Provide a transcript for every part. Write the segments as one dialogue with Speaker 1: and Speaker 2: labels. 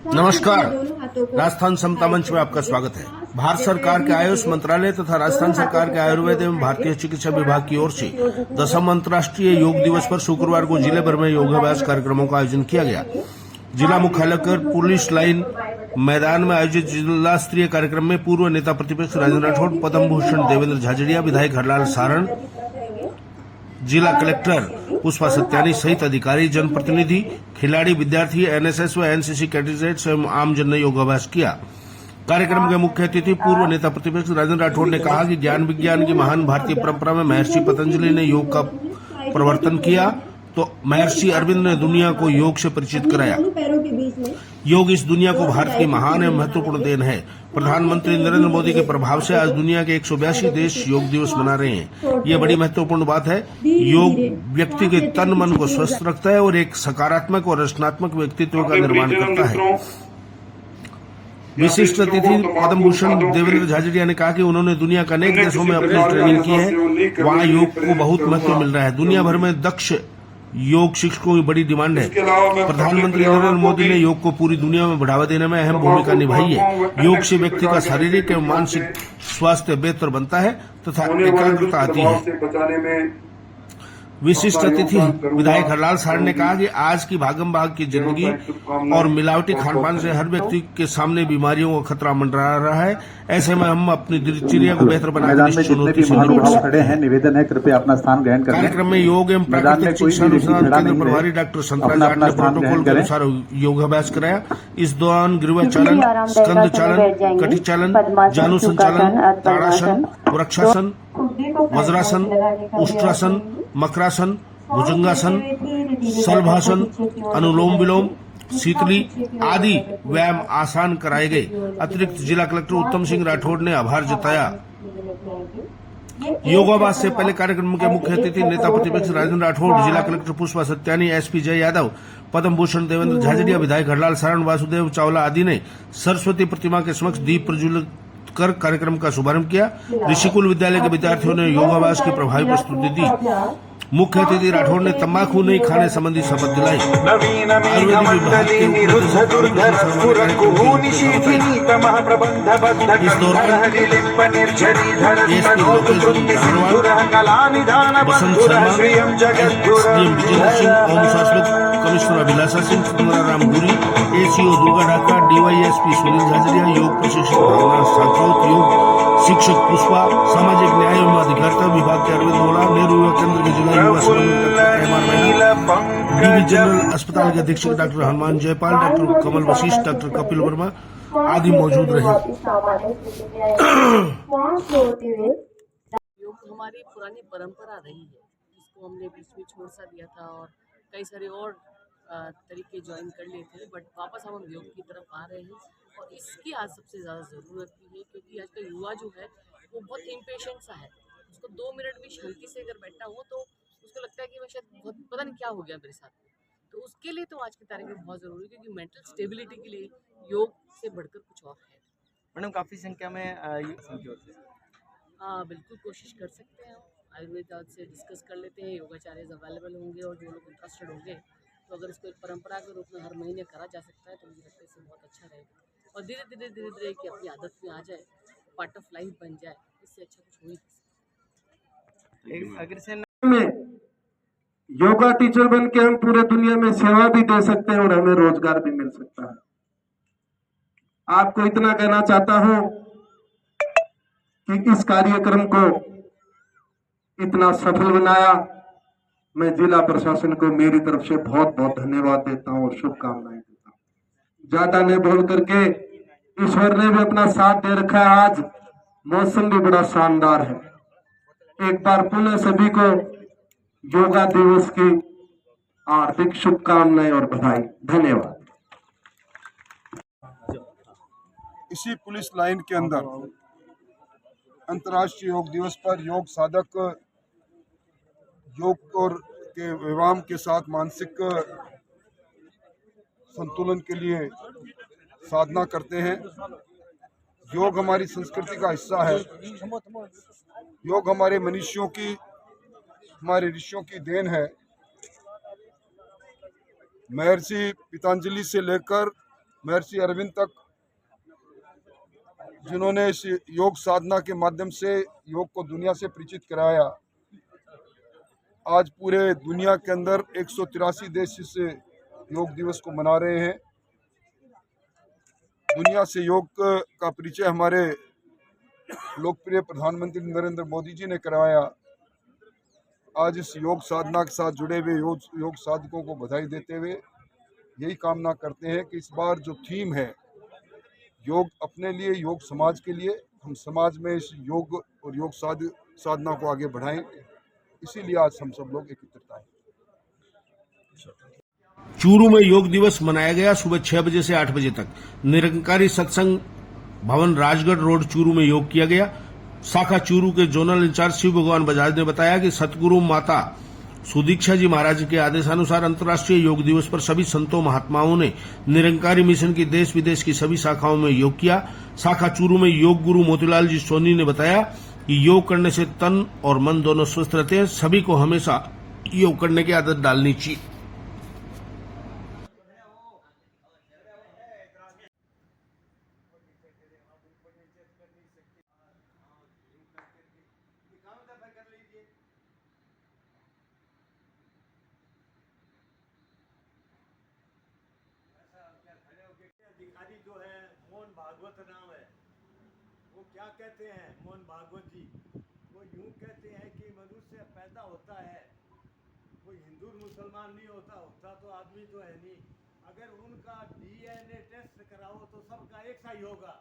Speaker 1: नमस्कार, राजस्थान समता मंच में आपका स्वागत है। भारत सरकार के आयुष मंत्रालय तथा राजस्थान सरकार के आयुर्वेद एवं भारतीय चिकित्सा विभाग की ओर से 10वां अंतर्राष्ट्रीय योग दिवस पर शुक्रवार को जिले भर में योगाभ्यास कार्यक्रमों का आयोजन किया गया। जिला मुख्यालय कर पुलिस लाइन मैदान में आयोजित जिला स्तरीय कार्यक्रम में पूर्व नेता प्रतिपक्ष राजेंद्र राठौड़, पद्म भूषण देवेंद्र झाझड़िया, विधायक हरलाल सारण, जिला कलेक्टर पुष्पा सत्यानी सहित अधिकारी, जनप्रतिनिधि, खिलाड़ी, विद्यार्थी, एनएसएस व एनसीसी कैडेट्स एवं आमजन ने योगाभ्यास किया। कार्यक्रम के मुख्य अतिथि पूर्व नेता प्रतिपक्ष राजेंद्र राठौड़ ने कहा कि ज्ञान विज्ञान की महान भारतीय परंपरा में महर्षि पतंजलि ने योग का प्रवर्तन किया तो महर्षि अरविंद ने दुनिया को योग से परिचित कराया। योग इस दुनिया को भारत की महान एवं महत्वपूर्ण देन है। प्रधानमंत्री नरेंद्र मोदी के प्रभाव से आज दुनिया के 182 देश योग दिवस मना रहे हैं। ये बड़ी महत्वपूर्ण बात है। योग व्यक्ति के तन मन को स्वस्थ रखता है और एक सकारात्मक और रचनात्मक व्यक्तित्व का निर्माण करता है। विशिष्ट अतिथि पद्म भूषण देवेंद्र झाझड़िया ने कहा कि उन्होंने दुनिया के अनेक देशों में अपनी ट्रेनिंग की है, वहाँ योग को बहुत महत्व मिल रहा है। दुनिया भर में दक्ष योग शिक्षकों की बड़ी डिमांड है। प्रधानमंत्री नरेंद्र मोदी ने योग को पूरी दुनिया में बढ़ावा देने में अहम भूमिका निभाई है। योग से व्यक्ति का शारीरिक एवं मानसिक स्वास्थ्य बेहतर बनता है तथा एकाग्रता आती है। विशिष्ट अतिथि विधायक हरलाल सारण ने कहा कि आज की भागम भाग की जिंदगी और मिलावटी खानपान से हर व्यक्ति के सामने बीमारियों का खतरा मंडरा रहा है। ऐसे में हम अपनी दिनचर्या को बेहतर बनाने की चुनौती से निपट सकते हैं।
Speaker 2: निवेदन है, कृपया अपना स्थान ग्रहण करें।
Speaker 1: कार्यक्रम में योग एवं प्राकृतिक शिक्षा अनुसंधान केंद्र प्रभारी डॉक्टर संतराज जाट ने प्रोटोकॉल के अनुसार योगाभ्यास कराया। इस दौरान गिरवा चालन, स्कंद चालन, कटी चालन, जानु संचालन, ताड़ासन, वृक्षासन, वज्रासन, उष्ट्रासन, मकरासन, भुजंगासन, सलभासन, अनुलोम विलोम, शीतली आदि व्यायाम आसान कराए गए। अतिरिक्त जिला कलेक्टर उत्तम सिंह राठौड़ ने आभार जताया। योगाभ्यास से पहले कार्यक्रम के मुख्य अतिथि नेता प्रतिपक्ष राजेंद्र राठौड़, जिला कलेक्टर पुष्पा सत्यानी, एसपी जय यादव, पद्म भूषण देवेंद्र झाझड़िया, विधायक हरलाल सारण, वासुदेव चावला आदि ने सरस्वती प्रतिमा के समक्ष दीप प्रज्वलित कर कार्यक्रम का शुभारंभ किया। ऋषिकुल विद्यालय के विद्यार्थियों ने योगाभ्यास की प्रभावी प्रस्तुति दी। मुख्य अतिथि राठौड़ ने तंबाकू नहीं खाने संबंधी शपथ दिलाई। आयुर्वेदिक विभाग के इस दौरान बसंत शर्मा, एसडीएम विजेंद्र सिंह, होम शासक कमिश्नर अभिलाषा सिंह, सुंदराराम गुरी, एसीओ दुर्गा ढाका, डीवाईएसपी सुनील झाझड़िया, योग प्रशिक्षक भावना साखौत, योग शिक्षक पुष्पा, सामाजिक न्याय एवं अधिकारिता विभाग के अरविंद ओला, नेहरू युवा केंद्र के जिला युवा डीवी जनरल अस्पताल के अधीक्षक डॉक्टर हनुमान जयपाल, डॉक्टर कमल वशिष्ठ, डॉक्टर कपिल वर्मा आदि मौजूद रहे।
Speaker 3: योग हमारी पुरानी परंपरा रही है, इसको हमने बीच में छोड़ सा दिया था और कई सारे और तरीके ज्वाइन कर लिए थे, बट वापस हम योग की तरफ आ रहे हैं और इसकी आज सबसे ज़्यादा ज़रूरत भी है, क्योंकि आज का युवा जो है वो बहुत इम्पेशेंट सा है। उसको 2 मिनट भी शांति से अगर बैठना हो तो उसको लगता है कि मैं शायद बहुत पता नहीं क्या हो गया मेरे साथ। तो उसके लिए तो आज की तारीख में बहुत ज़रूरी है, क्योंकि मेंटल स्टेबिलिटी के लिए योग से बढ़कर कुछ और है।
Speaker 4: मैडम काफ़ी संख्या में
Speaker 3: हाँ, बिल्कुल कोशिश कर सकते हैं। आयुर्वेद से डिस्कस कर लेते हैं, योगाचार्य अवेलेबल होंगे और जो लोग इंटरेस्टेड होंगे तो अगर इसको एक परंपरा के रूप में हर महीने करा जा सकता है तो मुझे लगता है इससे बहुत अच्छा रहेगा और धीरे धीरे कि अपनी आदत में आ जाए, पार्ट ऑफ लाइफ बन जाए, इससे अच्छा कुछ हो ही नहीं सकता।
Speaker 4: अगर से
Speaker 5: में योगा टीचर बन के हम पूरे दुनिया में सेवा भी दे सकते हैं और हमें रोजगार भी मिल सकता है। आपको इतना कहना चाहता हूं कि इस कार्यक्रम को इतना सफल बनाया, मैं जिला प्रशासन को मेरी तरफ से बहुत बहुत धन्यवाद देता हूं और शुभकामनाएं देता हूं। ज्यादा नहीं बोल करके ईश्वर ने भी अपना साथ दे रखा है। आज मौसम भी बड़ा शानदार है। एक बार पुनः सभी को योगा दिवस की हार्दिक शुभकामनाएं और बधाई। धन्यवाद।
Speaker 6: इसी पुलिस लाइन के अंदर अंतर्राष्ट्रीय योग दिवस पर योग साधक योग और के व्यायाम के साथ मानसिक संतुलन के लिए साधना करते हैं। योग हमारी संस्कृति का हिस्सा है। योग हमारे मनुष्यों की, हमारे ऋषियों की देन है। महर्षि पतंजलि से लेकर महर्षि अरविंद तक, जिन्होंने इस योग साधना के माध्यम से योग को दुनिया से परिचित कराया। आज पूरे दुनिया के अंदर 183 देश इस योग दिवस को मना रहे हैं। दुनिया से योग का परिचय हमारे लोकप्रिय प्रधानमंत्री नरेंद्र मोदी जी ने करवाया। आज इस योग साधना के साथ जुड़े हुए योग साधकों को बधाई देते हुए यही कामना करते हैं कि इस बार जो थीम है योग अपने लिए, योग समाज के लिए, हम समाज में इस योग और योग साधना को आगे बढ़ाएं। इसीलिए आज हम सब लोग एकत्रित आए।
Speaker 1: चूरू में योग दिवस मनाया गया। सुबह 6 बजे से 8 बजे तक निरंकारी सत्संग भवन राजगढ़ रोड चूरू में योग किया गया। शाखा चूरू के जोनल इंचार्ज शिव भगवान बजाज ने बताया कि सतगुरु माता सुदीक्षा जी महाराज के आदेशानुसार अंतर्राष्ट्रीय योग दिवस पर सभी संतों महात्माओं ने निरंकारी मिशन की देश विदेश की सभी शाखाओं में योग किया। शाखा चूरू में योग गुरु मोतीलाल जी सोनी ने बताया कि योग करने से तन और मन दोनों स्वस्थ रहते हैं। सभी को हमेशा योग करने की आदत डालनी चाहिए।
Speaker 4: अधिकारी जो है मोहन भागवत नाम है, वो क्या कहते हैं मोहन भागवत जी, वो यूं कहते हैं कि मनुष्य पैदा होता है, कोई हिंदू मुसलमान नहीं होता तो आदमी तो है नहीं। अगर उनका DNA टेस्ट कराओ तो सबका एक सा ही होगा,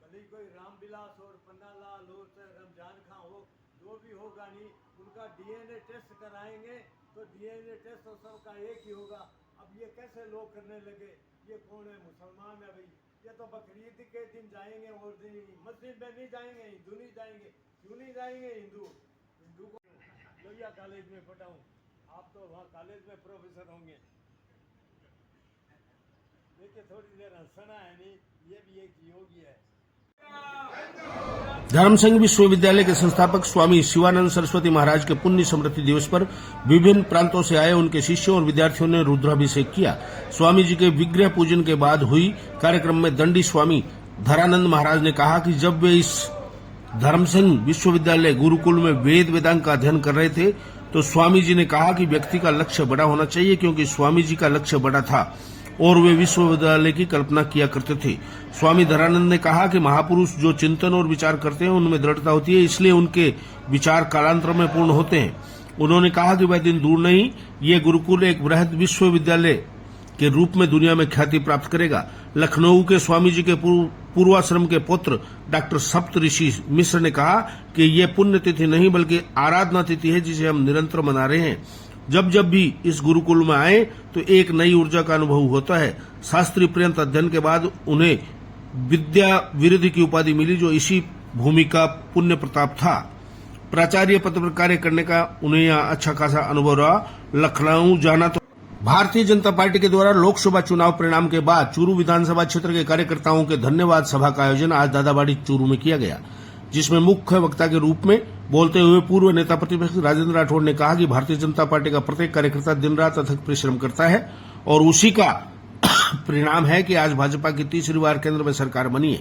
Speaker 4: भले कोई रामविलास और पन्नालाल हो, रमजान खां हो, जो भी होगा नहीं, उनका DNA टेस्ट कराएंगे तो DNA टेस्ट तो सबका एक ही होगा। अब ये कैसे लोग करने लगे, ये कौन है, मुसलमान है भाई, ये तो बकरीद के दिन जाएंगे और मस्जिद में नहीं जाएंगे, हिंदू नहीं जाएंगे। क्यों नहीं जाएंगे हिंदू को लोहिया कॉलेज में पढ़ाऊँ, आप तो वहाँ कॉलेज में प्रोफेसर होंगे। देखिए थोड़ी देर हंसना है नहीं, ये भी एक योगी है।
Speaker 1: धर्मसंघ विश्वविद्यालय के संस्थापक स्वामी शिवानंद सरस्वती महाराज के पुण्य स्मृति दिवस पर विभिन्न प्रांतों से आए उनके शिष्यों और विद्यार्थियों ने रुद्राभिषेक किया। स्वामी जी के विग्रह पूजन के बाद हुई कार्यक्रम में दंडी स्वामी धरानंद महाराज ने कहा कि जब वे इस धर्मसंघ विश्वविद्यालय गुरुकुल में वेद वेदांत का अध्ययन कर रहे थे तो स्वामी जी ने कहा कि व्यक्ति का लक्ष्य बड़ा होना चाहिए, क्योंकि स्वामी जी का लक्ष्य बड़ा था और वे विश्वविद्यालय की कल्पना किया करते थे। स्वामी धरानंद ने कहा कि महापुरुष जो चिंतन और विचार करते हैं उनमें दृढ़ता होती है, इसलिए उनके विचार कालांतर में पूर्ण होते हैं। उन्होंने कहा कि वह दिन दूर नहीं, ये गुरुकुल एक वृहद विश्वविद्यालय के रूप में दुनिया में ख्याति प्राप्त करेगा। लखनऊ के स्वामी जी के पूर्वाश्रम के पुत्र डॉक्टर सप्त ऋषि मिश्र ने कहा कि ये पुण्य तिथि नहीं बल्कि आराधना तिथि है जिसे हम निरंतर मना रहे हैं। जब जब भी इस गुरुकुल में आए तो एक नई ऊर्जा का अनुभव होता है। शास्त्रीय पर्यंत अध्ययन के बाद उन्हें विद्या विरुद्ध की उपाधि मिली, जो इसी भूमि का पुण्य प्रताप था। प्राचार्य पद पर कार्य करने का उन्हें यहाँ अच्छा खासा अनुभव रहा। लखनऊ जाना तो भारतीय जनता पार्टी के द्वारा लोकसभा चुनाव परिणाम के बाद चूरू विधानसभा क्षेत्र के कार्यकर्ताओं के धन्यवाद सभा का आयोजन आज दादाबाड़ी चूरू में किया गया, जिसमें मुख्य वक्ता के रूप में बोलते हुए पूर्व नेता प्रतिपक्ष राजेंद्र राठौड़ ने कहा कि भारतीय जनता पार्टी का प्रत्येक कार्यकर्ता दिन रात अथक परिश्रम करता है और उसी का परिणाम है कि आज भाजपा की तीसरी बार केंद्र में सरकार बनी है।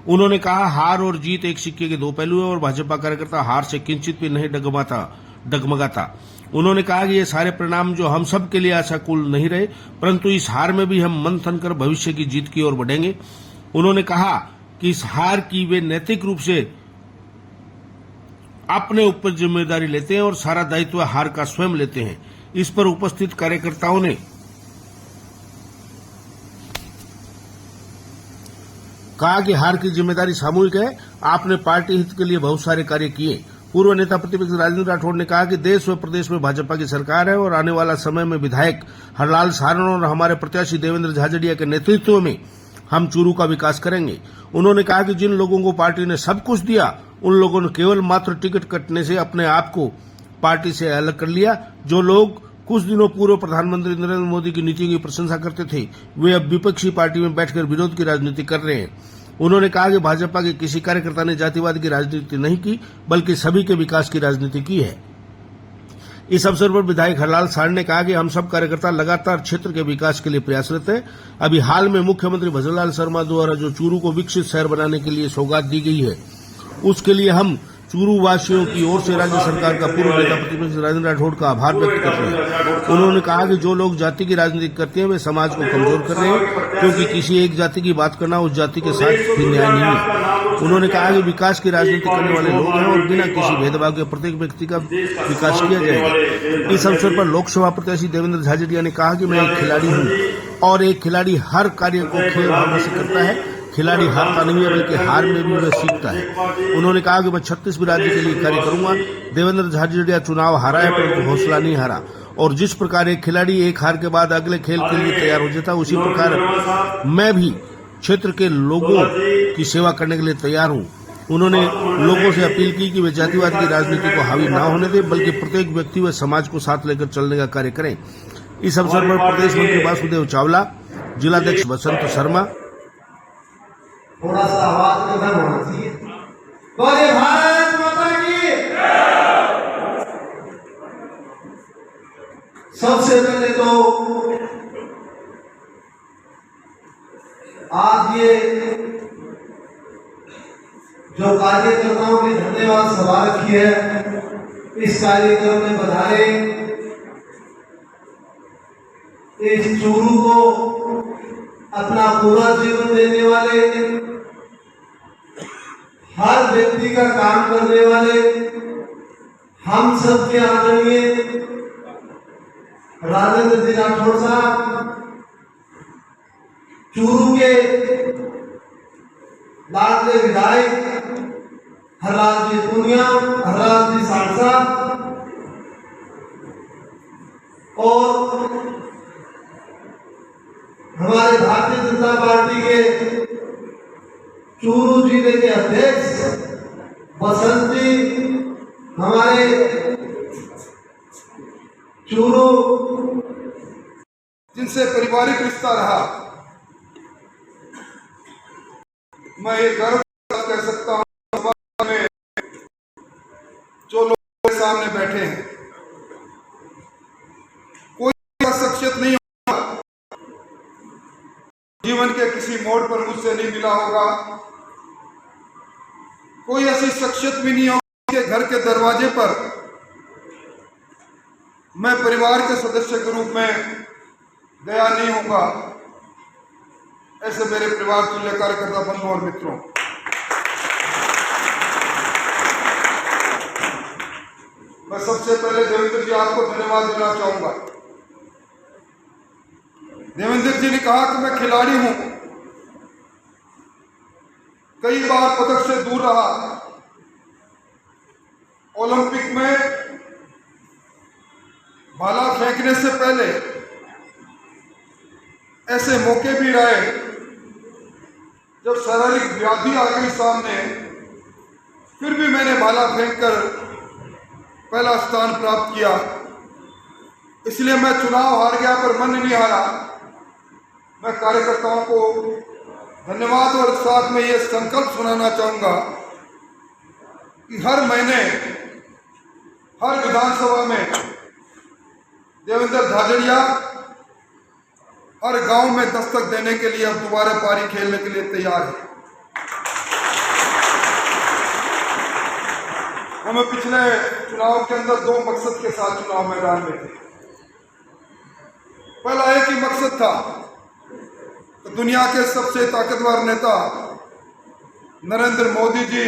Speaker 1: उन्होंने कहा हार और जीत एक सिक्के के दो पहलू है और भाजपा कार्यकर्ता हार से किंचित भी नहीं डगमगाता। उन्होंने कहा कि ये सारे परिणाम जो हम सब के लिए आशाकुल नहीं रहे, परंतु इस हार में भी हम मंथन कर भविष्य की जीत की ओर बढ़ेंगे। उन्होंने कहा कि इस हार की वे नैतिक रूप से अपने ऊपर जिम्मेदारी लेते हैं और सारा दायित्व हार का स्वयं लेते हैं। इस पर उपस्थित कार्यकर्ताओं ने कहा कि हार की जिम्मेदारी सामूहिक है। आपने पार्टी हित के लिए बहुत सारे कार्य किए। पूर्व नेता प्रतिपक्ष राजेंद्र राठौड़ ने कहा कि देश व प्रदेश में भाजपा की सरकार है और आने वाला समय में विधायक हरलाल सारण और हमारे प्रत्याशी देवेंद्र झाझड़िया के नेतृत्व में हम चूरू का विकास करेंगे। उन्होंने कहा कि जिन लोगों को पार्टी ने सब कुछ दिया उन लोगों ने केवल मात्र टिकट कटने से अपने आप को पार्टी से अलग कर लिया। जो लोग कुछ दिनों पूर्व प्रधानमंत्री नरेंद्र मोदी की नीतियों की प्रशंसा करते थे वे अब विपक्षी पार्टी में बैठकर विरोध की राजनीति कर रहे हैं। उन्होंने कहा कि भाजपा के किसी कार्यकर्ता ने जातिवाद की राजनीति नहीं की बल्कि सभी के विकास की राजनीति की है। इस अवसर पर विधायक हरलाल साड़ ने कहा कि हम सब कार्यकर्ता लगातार क्षेत्र के विकास के लिए प्रयासरत हैं। अभी हाल में मुख्यमंत्री भजनलाल शर्मा द्वारा जो चूरू को विकसित शहर बनाने के लिए सौगात दी गई है, उसके लिए हम चूरू वासियों की ओर से राज्य सरकार का पूर्व नेता प्रतिपक्ष राजेंद्र राठौड़ का आभार व्यक्त करते हैं। उन्होंने कहा कि जो लोग जाति की राजनीति करते हैं वे समाज को कमजोर कर रहे हैं, क्योंकि किसी एक जाति की बात करना उस जाति के साथ भी न्याय नहीं है। उन्होंने कहा कि विकास की राजनीति करने वाले लोग हैं और बिना किसी भेदभाव के प्रत्येक व्यक्ति का विकास किया जाएगा। इस अवसर पर लोकसभा प्रत्याशी देवेंद्र झाझड़िया ने कहा कि मैं एक खिलाड़ी हूँ और एक खिलाड़ी हर कार्य को खेल भावना से करता है। खिलाड़ी हारता नहीं है बल्कि हार में भी वह सीखता है। उन्होंने कहा कि मैं 36 राज्य के लिए कार्य करूंगा। देवेंद्र झाझड़िया चुनाव हारा है परंतु हौसला नहीं हारा, और जिस प्रकार एक खिलाड़ी एक हार के बाद अगले खेल के लिए तैयार हो जाता है, उसी प्रकार मैं भी क्षेत्र के लोगों की सेवा करने के लिए तैयार हूं। उन्होंने लोगों से अपील की कि वे जातिवाद की राजनीति को हावी न होने दें, बल्कि प्रत्येक व्यक्ति व समाज को साथ लेकर चलने का कार्य करें। इस अवसर पर प्रदेश मंत्री वासुदेव चावला, जिलाध्यक्ष बसंत शर्मा,
Speaker 7: थोड़ा सा आवाज कदम होना चाहिए। बोले भारत माता की। सबसे पहले तो आज ये जो कार्यकर्ताओं की धन्यवाद सभा रखी है, इस कार्यक्रम में बधाई इस चूरू को अपना पूरा जीवन देने वाले, हर व्यक्ति का काम करने वाले, हम सबके आदरणीय राजेंद्र जी राठौड़ साहब, चूरू के लाडले विधायक हरलाल जी पुनिया, हरलाल जी सांसद और हमारे भारतीय जनता पार्टी के चूरू जिले के अध्यक्ष बसंत जी, हमारे चूरू
Speaker 6: जिनसे पारिवारिक रिश्ता रहा, मैं ये गर्व कह सकता हूँ में जो लोग मेरे सामने बैठे हैं, कोई शख्सियत नहीं होगा जीवन के किसी मोड़ पर मुझसे नहीं मिला होगा, कोई ऐसी शख्सियत भी नहीं होगी कि घर के दरवाजे पर मैं परिवार के सदस्य के रूप में गया नहीं होगा। ऐसे मेरे परिवार तुल्य कार्यकर्ता बंधुओं और मित्रों, मैं सबसे पहले देवेंद्र जी आपको धन्यवाद देना चाहूंगा। देवेंद्र जी ने कहा कि मैं खिलाड़ी हूं, कई बार पदक से दूर रहा। ओलंपिक में भाला फेंकने से पहले ऐसे मौके भी रहे जब शारीरिक व्याधि आ गई सामने, फिर भी मैंने भाला फेंककर पहला स्थान प्राप्त किया। इसलिए मैं चुनाव हार गया पर मन नहीं हारा। मैं कार्यकर्ताओं को धन्यवाद और साथ में ये संकल्प सुनाना चाहूंगा कि हर महीने हर विधानसभा में देवेंद्र झाझड़िया हर गांव में दस्तक देने के लिए अब दोबारा पारी खेलने के लिए तैयार है। हमें पिछले चुनाव के अंदर दो मकसद के साथ चुनाव मैदान में थे। पहला एक ही मकसद था कि दुनिया के सबसे ताकतवर नेता नरेंद्र मोदी जी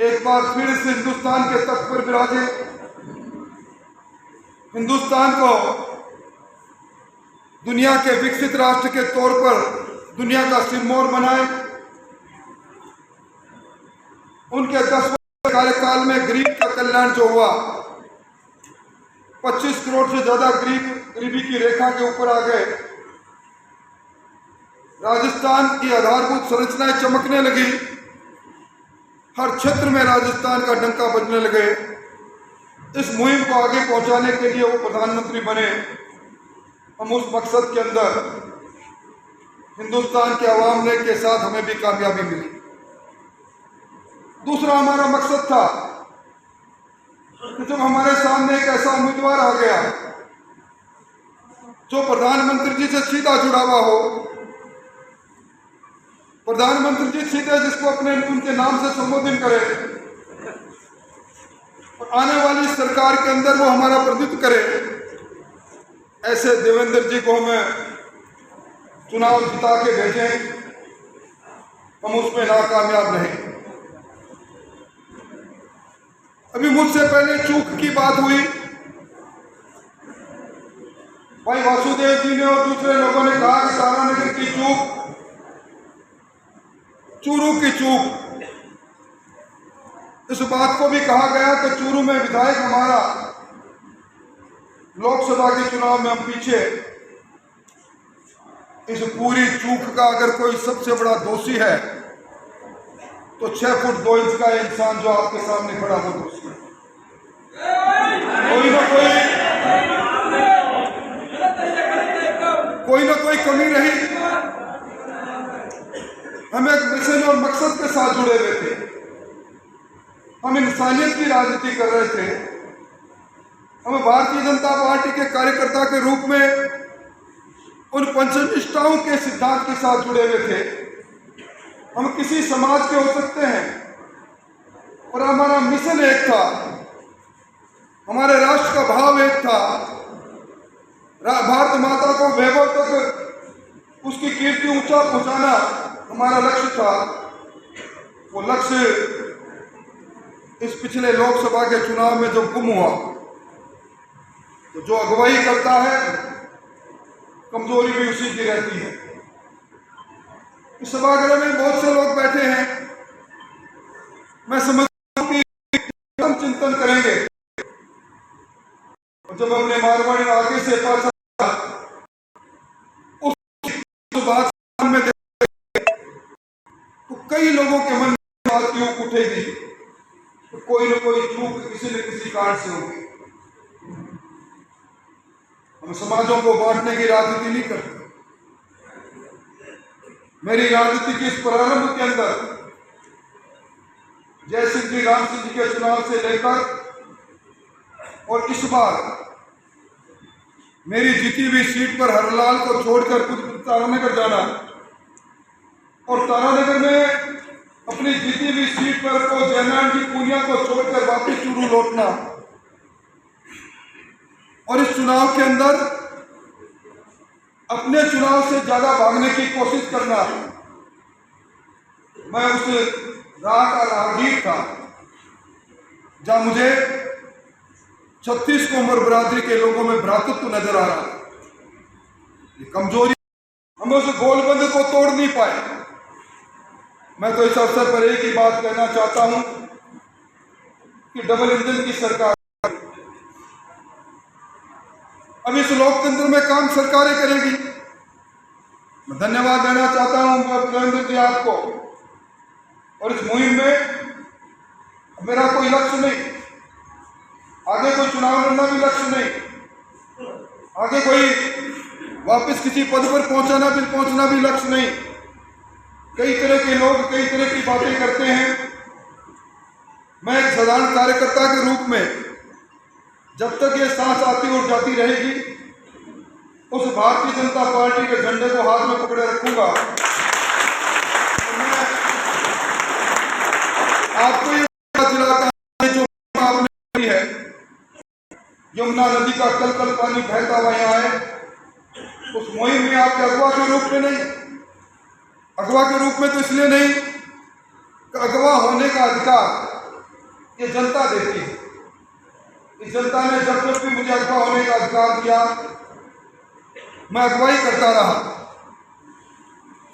Speaker 6: एक बार फिर से हिंदुस्तान के तख्त पर विराजे, हिंदुस्तान को दुनिया के विकसित राष्ट्र के तौर पर दुनिया का सिरमौर बनाए। उनके 10 वर्ष कार्यकाल में गरीब का कल्याण जो हुआ, 25 करोड़ से ज्यादा गरीबी की रेखा के ऊपर आ गए। राजस्थान की आधारभूत संरचनाएं चमकने लगी, हर क्षेत्र में राजस्थान का डंका बजने लगे। इस मुहिम को आगे पहुंचाने के लिए वो प्रधानमंत्री बने। हम उस मकसद के अंदर हिंदुस्तान के अवाम ने के साथ हमें भी कामयाबी मिली। दूसरा हमारा मकसद था कि जब हमारे सामने एक ऐसा उम्मीदवार आ गया जो प्रधानमंत्री जी से सीधा जुड़ा हुआ हो, प्रधानमंत्री जी सीधे जिसको अपने उनके नाम से संबोधित करे और आने वाली सरकार के अंदर वो हमारा प्रतिनिधित्व करे, ऐसे देवेंद्र जी को हमें चुनाव जिता के भेजें, हम उसमें नाकामयाब रहे। अभी मुझसे पहले चूक की बात हुई, भाई वासुदेव जी ने और दूसरे लोगों ने कहा कि तारानगर की चूक चूरू की चूक। इस बात को भी कहा गया कि चूरू में विधायक हमारा लोकसभा के चुनाव में हम पीछे। इस पूरी चूक का अगर कोई सबसे बड़ा दोषी है तो 6 फुट 2 इंच का इंसान जो आपके सामने खड़ा हो दोषी है। कोई ना कोई कमी रही। हम एक मिशन और मकसद के साथ जुड़े हुए थे, हम इंसानियत की राजनीति कर रहे थे। हम भारतीय जनता पार्टी के कार्यकर्ता के रूप में उन पंचनिष्ठाओं के सिद्धांत के साथ जुड़े हुए थे। हम किसी समाज के हो सकते हैं और हमारा मिशन एक था, हमारे राष्ट्र का भाव एक था, भारत माता को वैभव तक उसकी कीर्ति ऊंचा पहुंचाना हमारा लक्ष्य था। वो लक्ष्य इस पिछले लोकसभा के चुनाव में जो गुम हुआ, तो जो अगुवाई करता है कमजोरी भी उसी की रहती है। इस सभागृह में बहुत से लोग बैठे हैं, मैं समझता हूं कि हम चिंतन करेंगे और जब अपने मारवाड़ी आगे से पास उस बात में तो कई लोगों के मन में बात क्यों उठेगी, तो कोई न कोई चूक किसी न किसी कारण से होगी। हम समाजों को बांटने की राजनीति नहीं करते। मेरी राजनीति के इस प्रारंभ के अंदर जय सिंह जी राम सिंह जी के चुनाव से लेकर और इस बार मेरी जीती हुई सीट पर हरलाल को छोड़कर खुद तारानगर जाना और तारानगर में अपनी जीती हुई सीट पर को जयनारायण जी पूनिया को छोड़कर वापस चूरू लौटना और इस चुनाव के अंदर अपने चुनाव से ज्यादा भागने की कोशिश करना। मैं उस राह का राहगीर था जहां मुझे 36 कोमर बरादरी के लोगों में भ्रातृत्व नजर आ रहा था। ये कमजोरी, हम उस गोलबंद को तोड़ नहीं पाए। मैं तो इस अवसर पर एक ही बात कहना चाहता हूं कि डबल इंजन की सरकार, अब इस लोकतंत्र में काम सरकारें करेगी। मैं धन्यवाद देना चाहता हूं देवेंद्र जी आपको, और इस मुहिम में मेरा कोई लक्ष्य नहीं, आगे कोई चुनाव लड़ना भी लक्ष्य नहीं, आगे कोई वापस किसी पद पर पहुंचना भी लक्ष्य नहीं। कई तरह के लोग कई तरह की बातें करते हैं। मैं एक साधारण कार्यकर्ता के रूप में जब तक ये सांस आती और जाती रहेगी उस भारतीय जनता पार्टी के झंडे को हाथ में पकड़े रखूंगा। आपको ये दिलाता जो आपने है, यमुना नदी का कल कल पानी बहता हुआ यहाँ है, उस मुहिम में आपके अगवा के रूप में नहीं, अगवा के रूप में तो इसलिए नहीं कि अगवा होने का अधिकार ये जनता देती है। इस जनता ने जब भी मुझे अगवा होने का अधिकार दिया मैं अगवाई करता रहा।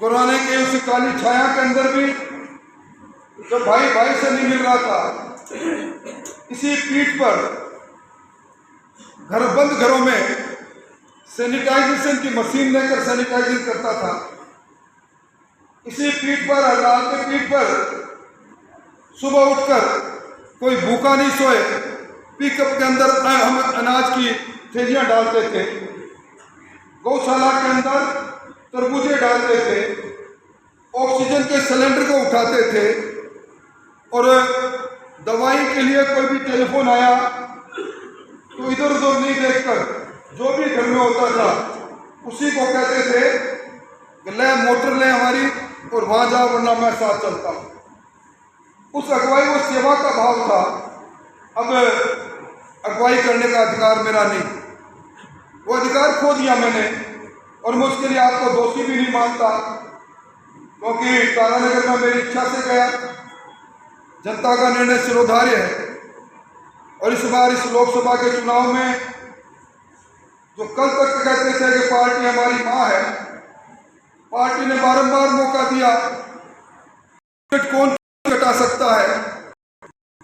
Speaker 6: कोरोना के उस काली छाया के अंदर भी जब भाई भाई से नहीं मिल रहा था, इसी पीठ पर बंद घरों में सैनिटाइजेशन की मशीन लेकर सैनिटाइजिंग करता था। इसी पीठ पर हरलाल के पीठ पर सुबह उठकर कोई भूखा नहीं सोए, पिकअप के अंदर हम अनाज की थैलियां डालते थे, गौशाला के अंदर तरबूजे डालते थे, ऑक्सीजन के सिलेंडर को उठाते थे, और दवाई के लिए कोई भी टेलीफोन आया तो इधर उधर नहीं देखकर जो भी घर में होता था उसी को कहते थे कि ले मोटर ले हमारी और वहां जाओ वरना मैं साथ चलता हूं। उस अगुवाई वो सेवा का भाव था। अब अगुवाई करने का अधिकार मेरा नहीं, वो अधिकार खो दिया मैंने, और मैं उसके लिए आपको दोषी भी नहीं मानता, क्योंकि तारानगर में मेरी इच्छा से गया। जनता का निर्णय सिरोधार्य है, और इस बार इस लोकसभा के चुनाव में जो कल तक कहते थे कि पार्टी हमारी मां है, पार्टी ने बारंबार मौका दिया। टिकट कौन कटा सकता है,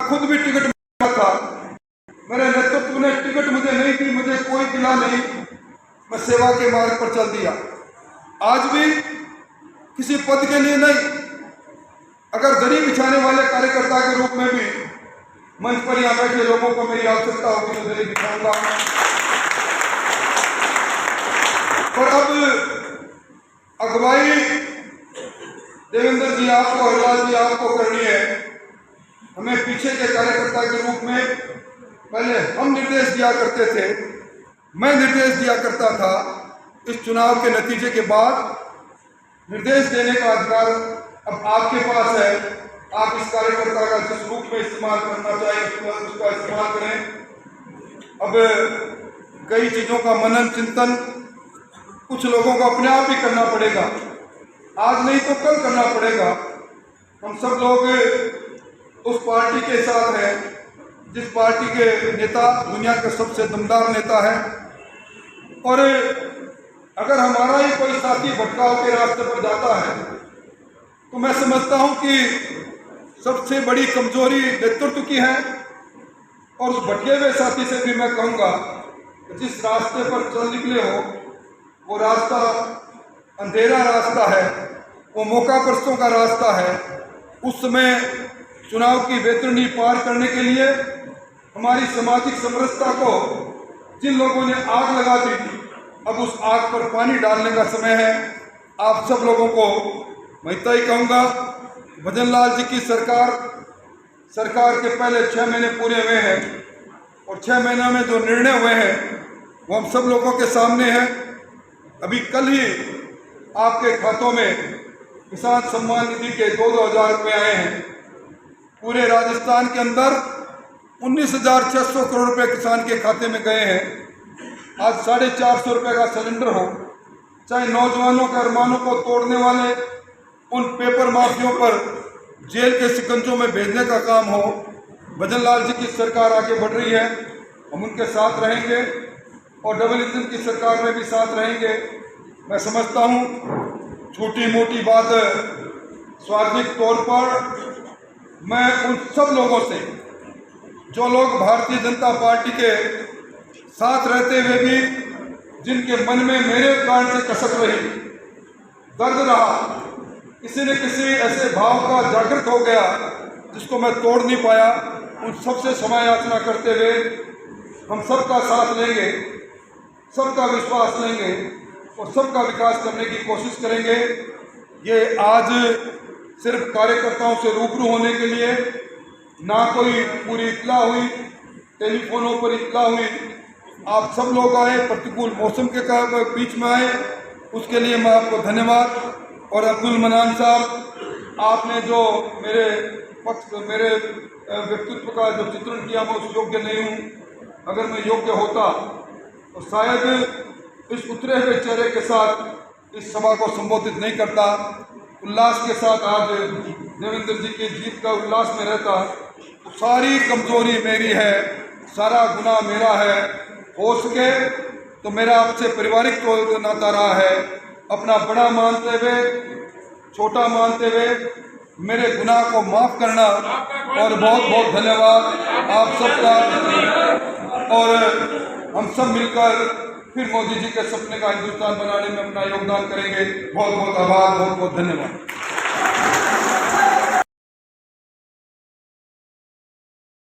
Speaker 6: खुद भी टिकट मांगा था, मेरे नेतृत्व ने टिकट मुझे नहीं दी, मुझे कोई दिला नहीं, मैं सेवा के मार्ग पर चल दिया। आज भी किसी पद के लिए नहीं, अगर दरी बिछाने वाले कार्यकर्ता के रूप में भी मंच पर यहाँ बैठे लोगों को मेरी आवश्यकता होगी तो दरी बिछाऊंगा। और अब अगुवाई देवेंद्र जी आपको, हरिलाल जी आपको करनी है। हमें पीछे के कार्यकर्ता के रूप में पहले हम निर्देश दिया करते थे, मैं निर्देश दिया करता था। इस चुनाव के नतीजे के बाद निर्देश देने का अधिकार अब आपके पास है। आप इस कार्यकर्ता का जिस रूप में इस्तेमाल करना चाहिए उसका इस्तेमाल करें। अब कई चीज़ों का मनन चिंतन कुछ लोगों को अपने आप ही करना पड़ेगा, आज नहीं तो कल करना पड़ेगा। हम सब लोग उस पार्टी के साथ हैं जिस पार्टी के नेता दुनिया के सबसे दमदार नेता है, और अगर हमारा ही कोई साथी भटकाव के रास्ते पर जाता है तो मैं समझता हूं कि सबसे बड़ी कमजोरी नेतृत्व की है। और उस भटके हुए साथी से भी मैं कहूंगा कि जिस रास्ते पर चल निकले हो वो रास्ता अंधेरा रास्ता है, वो मौका परस्तों का रास्ता है। उस समय चुनाव की बेतरनी पार करने के लिए हमारी सामाजिक समरसता को जिन लोगों ने आग लगा दी, अब उस आग पर पानी डालने का समय है। आप सब लोगों को मैं इतना ही कहूँगा, भजन लाल जी की सरकार के पहले 6 महीने पूरे हुए हैं, और 6 महीने में जो निर्णय हुए हैं वो हम सब लोगों के सामने हैं। अभी कल ही आपके खातों में किसान सम्मान निधि के 2-2 हज़ार रुपये आए हैं। पूरे राजस्थान के अंदर 19,600 करोड़ रुपए किसान के खाते में गए हैं। आज 450 रुपये का सिलेंडर हो, चाहे नौजवानों के अरमानों को तोड़ने वाले उन पेपर माफियों पर जेल के शिकंजों में भेजने का काम हो, भजन लाल जी की सरकार आगे बढ़ रही है, हम उनके साथ रहेंगे, और डबल इंजन की सरकार में भी साथ रहेंगे। मैं समझता हूँ छोटी मोटी बात स्वार्थिक तौर पर मैं उन सब लोगों से जो लोग भारतीय जनता पार्टी के साथ रहते हुए भी जिनके मन में मेरे कारण से कसक रही, दर्द रहा, किसी न किसी ऐसे भाव का जागृत हो गया जिसको मैं तोड़ नहीं पाया, उन सबसे क्षमा याचना करते हुए हम सबका साथ लेंगे, सबका विश्वास लेंगे और सबका विकास करने की कोशिश करेंगे। ये आज सिर्फ कार्यकर्ताओं से रूबरू होने के लिए ना कोई पूरी इत्तला हुई, टेलीफोनों पर इत्तला हुई, आप सब लोग आए, प्रतिकूल मौसम के बीच में आए, उसके लिए मैं आपको धन्यवाद। और अब्दुल मनान साहब, आपने जो मेरे व्यक्तित्व का जो चित्रण किया, मैं उस योग्य नहीं हूँ। अगर मैं योग्य होता तो शायद इस उतरे हुए चेहरे के साथ इस सभा को संबोधित नहीं करता, उल्लास के साथ आज देवेंद्र जी की जीत का उल्लास में रहता। तो सारी कमजोरी मेरी है, सारा गुनाह मेरा है। हो सके तो मेरा आपसे पारिवारिक तो नाता रहा है, अपना बड़ा मानते हुए छोटा मानते हुए मेरे गुनाह को माफ करना। और बहुत बहुत धन्यवाद आप सबका, और हम सब मिलकर फिर मोदी जी के सपने का हिंदुस्तान बनाने में अपना योगदान करेंगे। बहुत बहुत आभार, बहुत बहुत धन्यवाद।